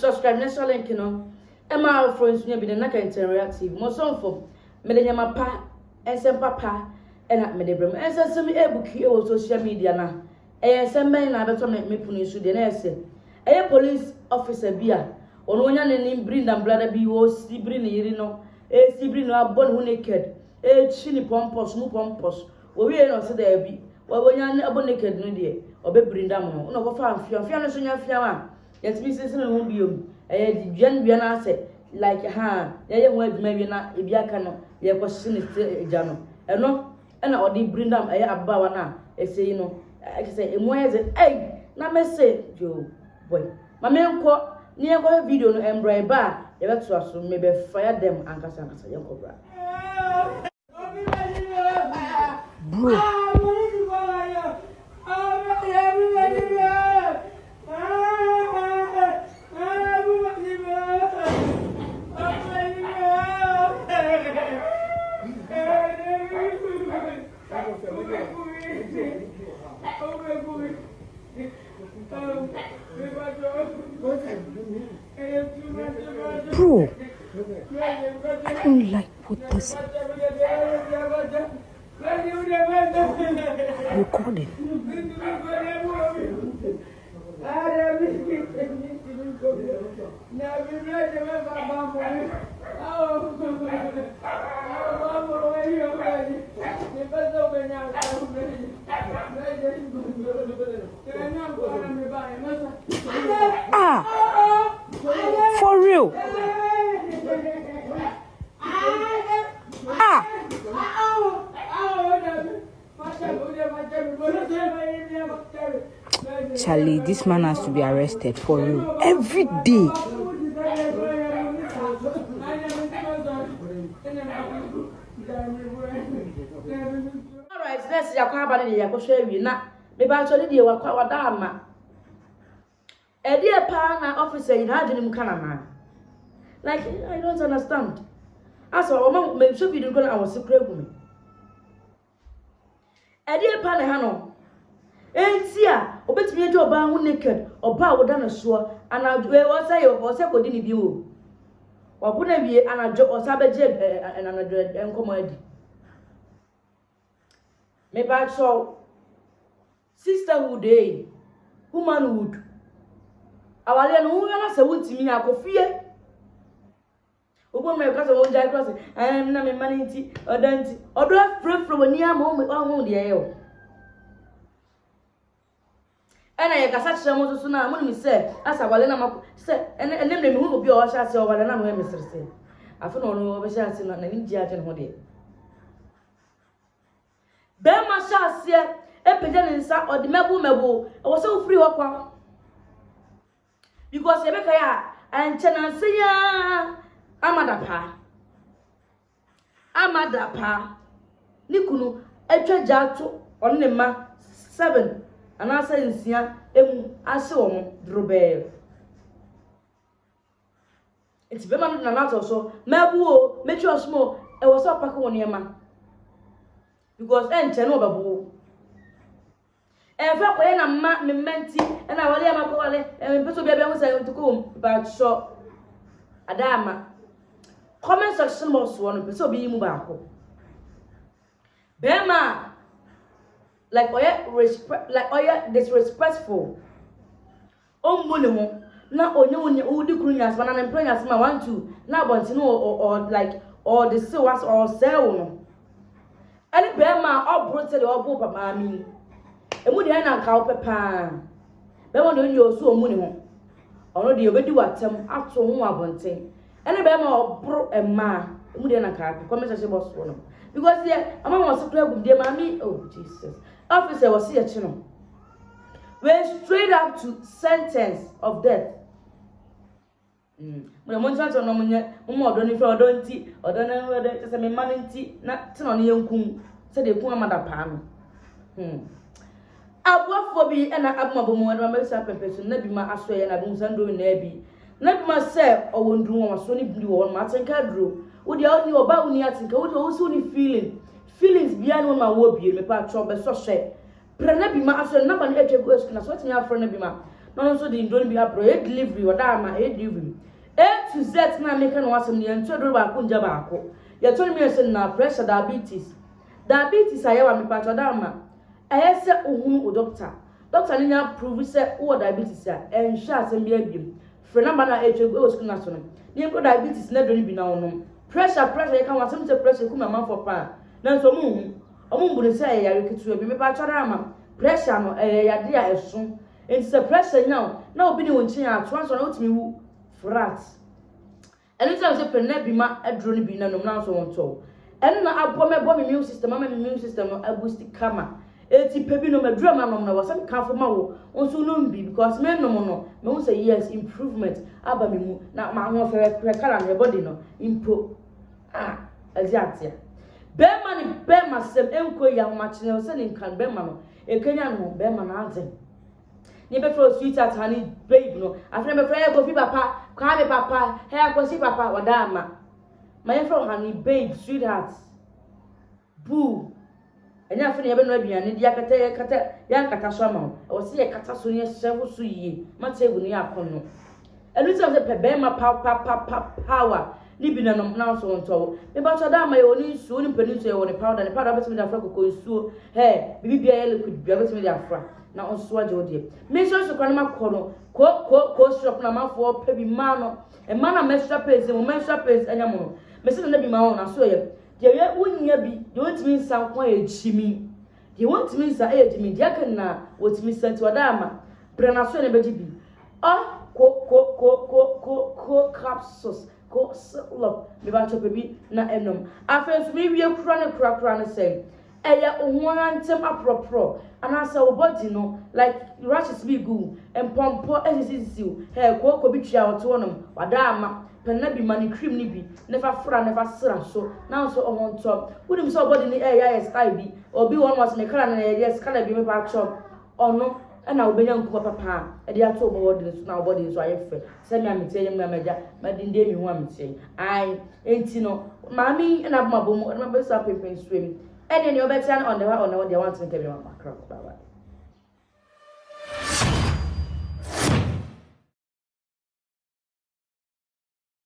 subscribe next link no. Emma friends nya bi na interactive. Mo so for me de nyama pa ensem papa ena me de brem. Ensem e-booki e wo social media na. Ensem ben na beto me puni su de na ese. Police officer bia ono onya ne bring them brother bi wo sibri ne yiri no. Sibri no abon hu naked. Chini pompos mu pompos. Wo wi no se da bi. Wo onya ne abon naked no de. Obe bring them no. Uno go fa amfia no so nya afia wa. Yet me say no biom. Dua na ase like ye ho aduma wi na ebi aka no ye kwose ne eja no eno na odi bring them abba wa na esei no say emu eze na me say yo boy ma me nko ni enko video no embra ba ye beto aso me be fire them ankasa ye nko bra bro Bro, I don't like what this recording. For real. Charlie, this man has to be arrested for real. Every day. Alright, let's see. Maybe actually the Wakadama. A dear partner officer in Hajim Kanama. Like, I don't understand. As a woman, maybe should be doing our secret woman. A dear partner, Hano. Ain't here, obey me to a bar naked or bow down a shore, and I'll do what I or second in view. Or wouldn't be an job or sabbath and another and commodity. Maybe I saw sisterhood, womanhood. Our little woman as a wood to me, I could fear. Open my class of one class, I am not a manity or dante, or do I pray from a near moment on the air. And I got such a moment soon. I'm going to say, as I will say, and then the moon will be all shots over and I'm going to say. I found no over shots in an Indian holiday. Then my shots here, a pigeon inside or the mebo, I was so free walk. Because Rebecca and Chenansia Amadapa Nikunu, a treasure on the ma 7. And I say, Sia, Asom, Drobel. It's very much not also. Mabu, make your small, I was up a corner. Because then Chenoba. And if I am a menti, and I will let my colleague and put to be able to come, but so Adama. Comment section most one, so be mubako. Bema. Like disrespectful. Money na onye udi kunyas man and employers ma want to na want no or like or the sales or sell no. Any bema obrote the obo papa mi. Emu de na ka opepa. Bema no nyo so omuni ho. Ono de obedi watem ato ho abonten. Any bema obro ema. Emu de na ka comment section boss no. Because there am was to club de mami. Oh Jesus. Officer was here chino. Went straight up to sentence of death. When I want to know more don't if I don't tea or don't know whether it's a man tea, not turn on young coon, said the poor mother palm. I work for me and I have my boom and myself a person, never my assay and I don't send doing nebby. Never myself or won't do one Sony blue or Martin Cadrew. Would you only about me? I think I would also feeling. Feelings beyond when my word be me part trouble so share. Prenabi ma aso na ban eche go esku na so timi afro na bi ma no so the ndoni bi apro e delivery oda ma e delivery A to Z na make no asem ne ntodoro ba ko nja ba ko ye to me se na pressure diabetes ayawa me pa oda ma ayese ohunu o doctor ni nya prove se wo diabetes a enhwe asem bi abiem frɛ number na etwe go school na so no ni ko diabetes na doni bi na wonom pressure ye kan wasem se pressure kuma man for pa na so mu hu omumburu se yare ketu bi me pa oda ma pressure no yade a eso it's a pressure now na obi ni wonchi ato anso na otimi wu frat anytime say penna bi ma adro ni bi na nom na so wonto eno na abo me bo me immune system no boost kama eti pebi no madro ma nom na wasam kanfo ma wo onso no mbi because me nom no me won say yes improvement aba me mu na ma ho fe kala na body no impo exactly Bema sem enko ya ma chine se ni kan bema no ekenya no bema na azen ni be fro sweetheart honey babe no afre be fro go fi papa kwa be papa he akosi papa wadama my fro honey babe sweetheart boo enya afre ne be no aduane dia kata ya kata so ama o se ye kata so ne sevo so yie ma tebu ne akono elu se pe bema power ni bi na no na so wonto me ba so da ma yo ni nsuo ni pani so ye woni powder ni powder betimi da afra kokko nsuo bibi bia ye liquid bia betimi da afra na onso aje odie me so kwa na makono ko shop na mafo pa bi ma no e ma na menstrual pains mo menstrual pains anya mo no me se na bi ma na so ye de ye wonya bi de wotimi nsan kwa ye chimi de wotimi nsan e chimi de aka na wotimi santi wada ama bre na so ne beji bi capsules ko love me ba chope bi na enom afenso me wie kura ne say eya ohwantem apropro anasa wo body no like rashes be good empompo esisiu ko bi twa oto onom wada ama penna bi mani cream ni bi never fra never sra so now so on top wonim so body ni eya style bi obi won was me kala na yes kala bi me ba chop ono na obenya nkuba papa e de ato obo wodi so na obodi so ayefe se me amete yem na meja madinde mi hu amete ai enti no mami na boma bomu na be so pepen swim ene ni obeti an on the one thing ke bi ma makra baba